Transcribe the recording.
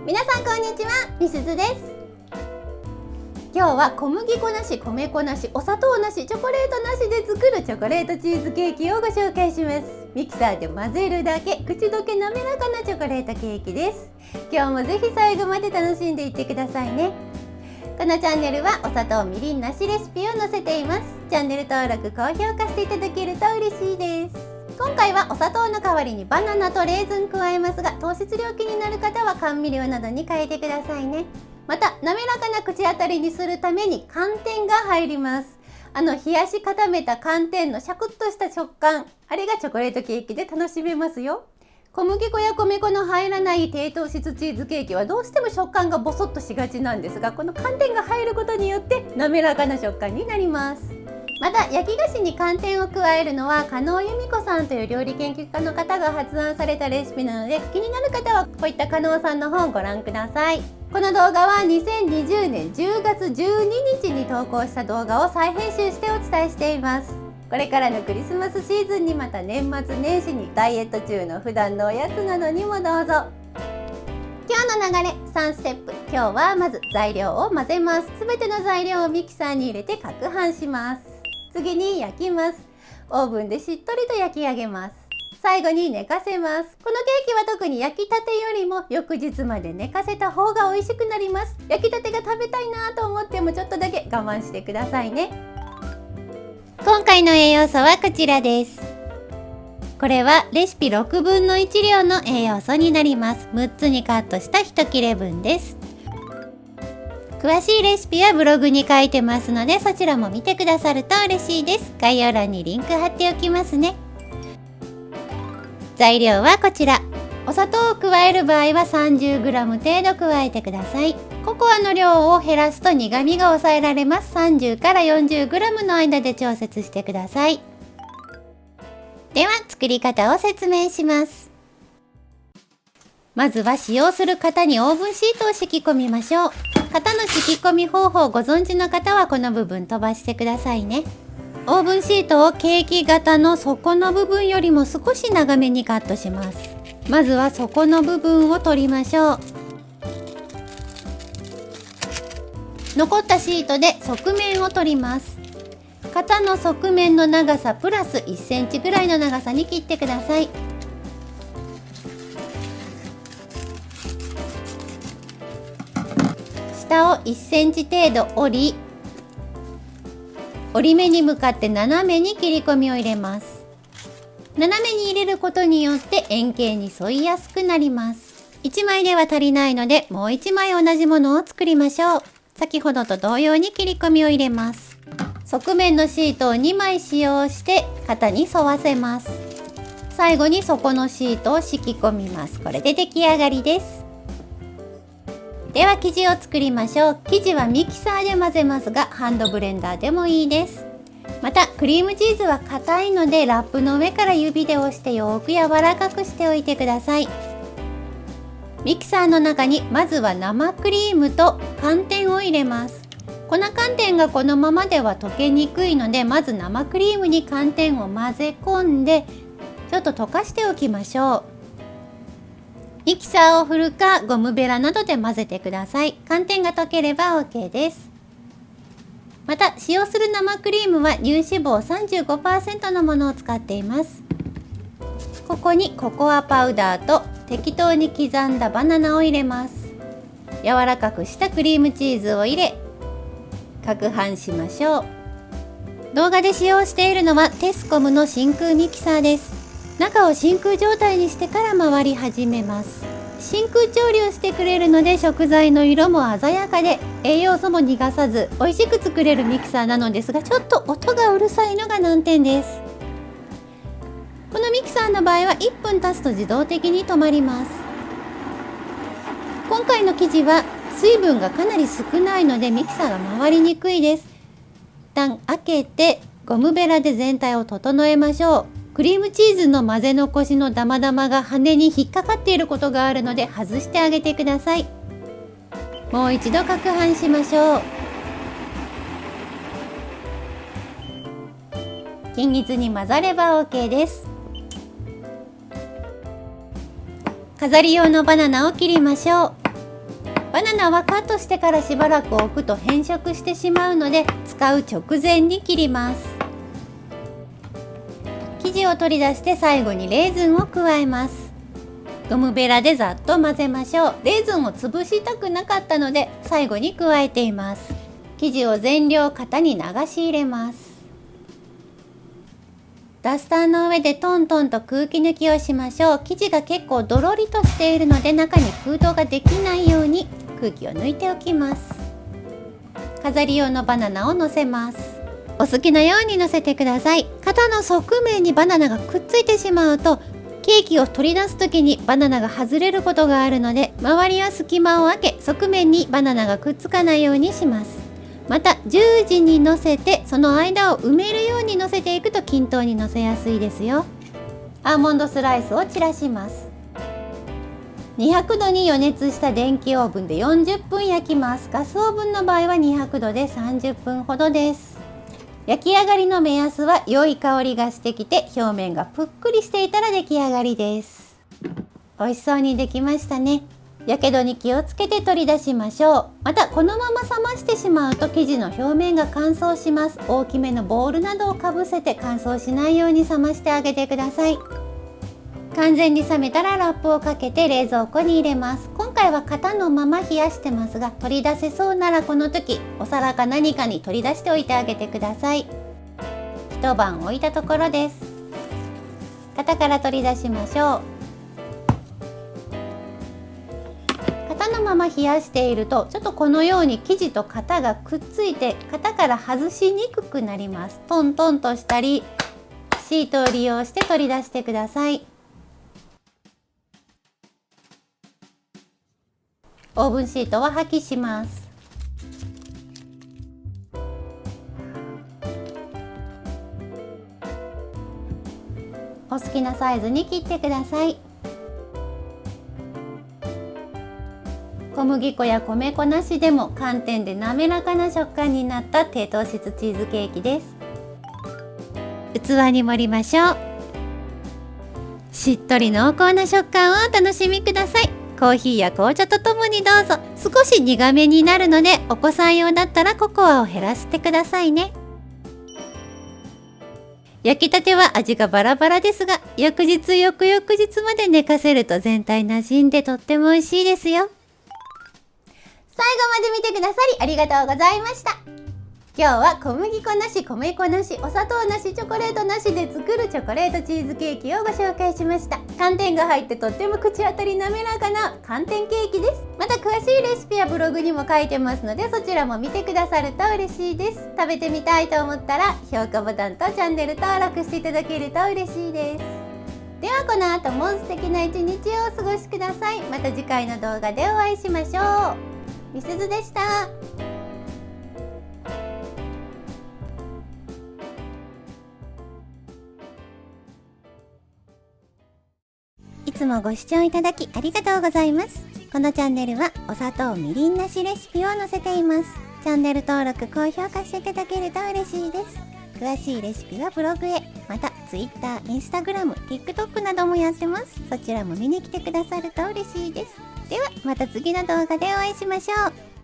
皆さんこんにちは、みすずです。今日は小麦粉なし、米粉なし、お砂糖なし、チョコレートなしで作るチョコレートチーズケーキをご紹介します。ミキサーで混ぜるだけ、口どけ滑らかなチョコレートケーキです。今日もぜひ最後まで楽しんでいってくださいね。このチャンネルはお砂糖、みりんなしレシピを載せています。チャンネル登録、高評価していただけると嬉しいです。今回はお砂糖の代わりにバナナとレーズン加えますが、糖質量気になる方は甘味料などに変えてくださいね。また滑らかな口当たりにするために寒天が入ります。冷やし固めた寒天のシャクッとした食感、あれがチョコレートケーキで楽しめますよ。小麦粉や米粉の入らない低糖質チーズケーキはどうしても食感がボソッとしがちなんですが、この寒天が入ることによって滑らかな食感になります。また焼き菓子に寒天を加えるのは加納由美子さんという料理研究家の方が発案されたレシピなので、気になる方はこういった加納さんの本をご覧ください。この動画は2020年10月12日に投稿した動画を再編集してお伝えしています。これからのクリスマスシーズンに、また年末年始に、ダイエット中の普段のおやつなどにもどうぞ。今日の流れ3ステップ。今日はまず材料を混ぜます。すべての材料をミキサーに入れて攪拌します。次に焼きます。オーブンでしっとりと焼き上げます。最後に寝かせます。このケーキは特に焼きたてよりも翌日まで寝かせた方が美味しくなります。焼きたてが食べたいなと思ってもちょっとだけ我慢してくださいね。今回の栄養素はこちらです。これはレシピ6分の1量の栄養素になります。6つにカットした1切れ分です。詳しいレシピはブログに書いてますので、そちらも見てくださると嬉しいです。概要欄にリンク貼っておきますね。材料はこちら。お砂糖を加える場合は 30g 程度加えてください。ココアの量を減らすと苦味が抑えられます。30から 40g の間で調節してください。では作り方を説明します。まずは使用する型にオーブンシートを敷き込みましょう。型の敷き込み方法をご存知の方はこの部分飛ばしてくださいね。オーブンシートをケーキ型の底の部分よりも少し長めにカットします。まずは底の部分を取りましょう。残ったシートで側面を取ります。型の側面の長さプラス1センチぐらいの長さに切ってください。下を1センチ程度折り目に向かって斜めに切り込みを入れます。斜めに入れることによって円形に沿いやすくなります。1枚では足りないので、もう1枚同じものを作りましょう。先ほどと同様に切り込みを入れます。側面のシートを2枚使用して型に沿わせます。最後に底のシートを敷き込みます。これで出来上がりです。では生地を作りましょう。生地はミキサーで混ぜますが、ハンドブレンダーでもいいです。またクリームチーズは硬いので、ラップの上から指で押してよく柔らかくしておいてください。ミキサーの中にまずは生クリームと寒天を入れます。粉寒天がこのままでは溶けにくいので、まず生クリームに寒天を混ぜ込んでちょっと溶かしておきましょう。ミキサーを振るかゴムベラなどで混ぜてください。寒天が溶ければ OK です。また使用する生クリームは乳脂肪 35% のものを使っています。ここにココアパウダーと適当に刻んだバナナを入れます。柔らかくしたクリームチーズを入れ攪拌しましょう。動画で使用しているのはテスコムの真空ミキサーです。中を真空状態にしてから回り始めます。真空調理をしてくれるので、食材の色も鮮やかで栄養素も逃がさず美味しく作れるミキサーなのですが、ちょっと音がうるさいのが難点です。このミキサーの場合は1分経つと自動的に止まります。今回の生地は水分がかなり少ないのでミキサーが回りにくいです。一旦開けてゴムベラで全体を整えましょう。クリームチーズの混ぜ残しのダマダマが羽に引っかかっていることがあるので外してあげてください。もう一度攪拌しましょう。均一に混ざれば OK です。飾り用のバナナを切りましょう。バナナはカットしてからしばらく置くと変色してしまうので、使う直前に切ります。生地を取り出して最後にレーズンを加えます。ゴムベラでざっと混ぜましょう。レーズンを潰したくなかったので最後に加えています。生地を全量型に流し入れます。ダスターの上でトントンと空気抜きをしましょう。生地が結構ドロリとしているので中に空洞ができないように空気を抜いておきます。飾り用のバナナを乗せます。お好きなように乗せてください。型の側面にバナナがくっついてしまうとケーキを取り出す時にバナナが外れることがあるので、周りは隙間を空け側面にバナナがくっつかないようにします。また十字に乗せてその間を埋めるように乗せていくと均等に乗せやすいですよ。アーモンドスライスを散らします。200度に予熱した電気オーブンで40分焼きます。ガスオーブンの場合は200度で30分ほどです。焼き上がりの目安は良い香りがしてきて表面がぷっくりしていたら出来上がりです。美味しそうにできましたね。やけどに気をつけて取り出しましょう。またこのまま冷ましてしまうと生地の表面が乾燥します。大きめのボウルなどをかぶせて乾燥しないように冷ましてあげてください。完全に冷めたらラップをかけて冷蔵庫に入れます。今回は型のまま冷やしてますが、取り出せそうならこの時お皿か何かに取り出しておいてあげてください。一晩置いたところです。型から取り出しましょう。型のまま冷やしているとちょっとこのように生地と型がくっついて型から外しにくくなります。トントンとしたりシートを利用して取り出してください。オーブンシートは破棄します。お好きなサイズに切ってください。小麦粉や米粉なしでも寒天で滑らかな食感になった低糖質チーズケーキです。器に盛りましょう。しっとり濃厚な食感をお楽しみください。コーヒーや紅茶とともにどうぞ。少し苦めになるのでお子さん用だったらココアを減らしてくださいね。焼きたては味がバラバラですが、翌日翌々日まで寝かせると全体馴染んでとっても美味しいですよ。最後まで見てくださりありがとうございました。今日は小麦粉なし、米粉なし、お砂糖なし、チョコレートなしで作るチョコレートチーズケーキをご紹介しました。寒天が入ってとっても口当たり滑らかな寒天ケーキです。また詳しいレシピはブログにも書いてますので、そちらも見てくださると嬉しいです。食べてみたいと思ったら評価ボタンとチャンネル登録していただけると嬉しいです。ではこの後も素敵な一日をお過ごしください。また次回の動画でお会いしましょう。みすずでした。いつもご視聴いただきありがとうございます。このチャンネルはお砂糖みりんなしレシピを載せています。チャンネル登録、高評価していただけると嬉しいです。詳しいレシピはブログへ、また Twitter、Instagram、TikTok などもやってます。そちらも見に来てくださると嬉しいです。ではまた次の動画でお会いしましょう。